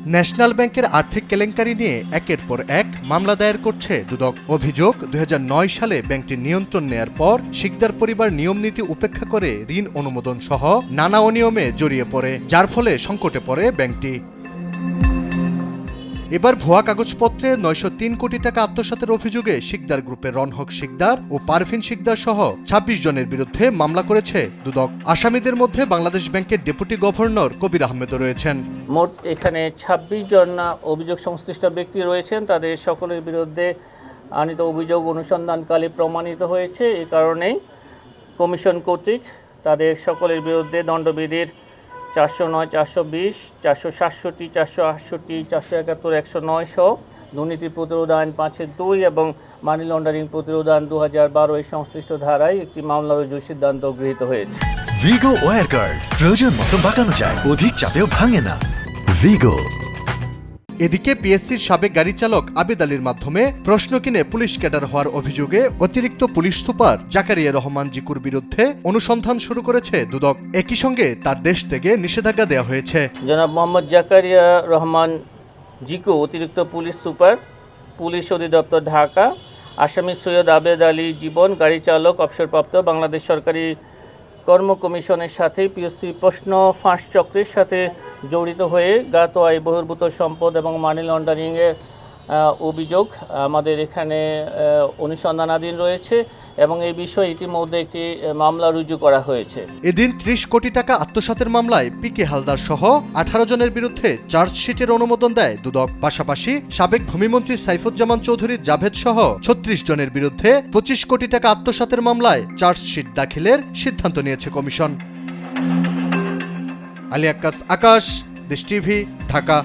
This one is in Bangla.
ন্যাশনাল ব্যাংকের আর্থিক কেলেঙ্কারি নিয়ে একের পর এক মামলা দায়ের করছে দুদক। অভিযোগ, ২০০৯ সালে ব্যাংকটির নিয়ন্ত্রণ নেয়ার পর শিকদার পরিবার নিয়মনীতি উপেক্ষা করে ঋণ অনুমোদন সহ নানা অনিয়মে জড়িয়ে পড়ে, যার ফলে সংকটে পড়ে ব্যাংকটি। এবার ভুয়া কাগজপত্রে ৯০৩ কোটি টাকা আত্মসাতের অভিযোগে শিকদার গ্রুপের রনহক শিকদার ও পারভিন শিকদার সহ ২৬ জনের বিরুদ্ধে মামলা করেছে দুদক। আসামিদের মধ্যে বাংলাদেশ ব্যাংকের ডেপুটি গভর্নর কবির আহমেদও রয়েছেন। মোট এখানে ২৬ জন অভিযোগ সংশ্লিষ্ট ব্যক্তি রয়েছেন। তাদের সকলের বিরুদ্ধে আনিত অভিযোগ অনুসন্ধানকালে প্রমাণিত হয়েছে। এই কারণেই কমিশন কর্তৃক তাদের সকলের বিরুদ্ধে দণ্ডবিধির ৪০৯, ৪২০, ৪৬৭, ৪৬৮, ৪৭১, ১০৯ সহ দুর্নীতি প্রতিরোধ আইন ৫-২ এবং মানি লন্ডারিং প্রতিরোধ আইন ২০১২ এই সংশ্লিষ্ট ধারায় একটি মামলা রুজুর সিদ্ধান্ত গৃহীত হয়েছে। ভিগো ওয়্যার গার্ড প্রয়োজন মতো বাঁকানো যায়, অধিক চাপেও ভাঙে না। ভিগো। এদিকে পিএসসির সাবেক গাড়ি চালক আবেদ আলীর মাধ্যমে প্রশ্ন কিনে পুলিশ ক্যাডার হওয়ার অভিযোগে অতিরিক্ত পুলিশ সুপার জাকারিয়া রহমান জিকুর বিরুদ্ধে অনুসন্ধান শুরু করেছে দুদক। একই সঙ্গে তার দেশ থেকে নিষেধাজ্ঞা দেওয়া হয়েছে। জনাব মোহাম্মদ জাকারিয়া রহমান জিকু, অতিরিক্ত পুলিশ সুপার, পুলিশ অধিদপ্তর, ঢাকা। আসামি সৈয়দ আবেদ আলী জীবন, গাড়ি চালক, অবসরপ্রাপ্ত, বাংলাদেশ সরকারি কর্ম কমিশনের সাথে পিএসসি প্রশ্ন ফাঁস চক্রের সাথে জড়িত হয়ে জ্ঞাত আয় বহির্ভূত সম্পদ এবং মানি লন্ডারিংয়ের অভিযোগ আমাদের এখানে অনুসন্ধানাধীন রয়েছে এবং এই বিষয়ে ইতিমধ্যে একটি মামলা রুজু করা হয়েছে। এদিন ৩০ কোটি টাকা আত্মসাতের মামলায় পিকে হালদার সহ ১৮ জনের বিরুদ্ধে চার্জশিটের অনুমোদন দেয় দুদক। পাশাপাশি সাবেক ভূমিমন্ত্রী সাইফুজ্জামান চৌধুরী জাভেদ সহ ৩৬ জনের বিরুদ্ধে ২৫ কোটি টাকা আত্মসাতের মামলায় চার্জশিট দাখিলের সিদ্ধান্ত নিয়েছে কমিশন। আলী আক্কাস, আকাশ, দেশ টিভি, ঢাকা।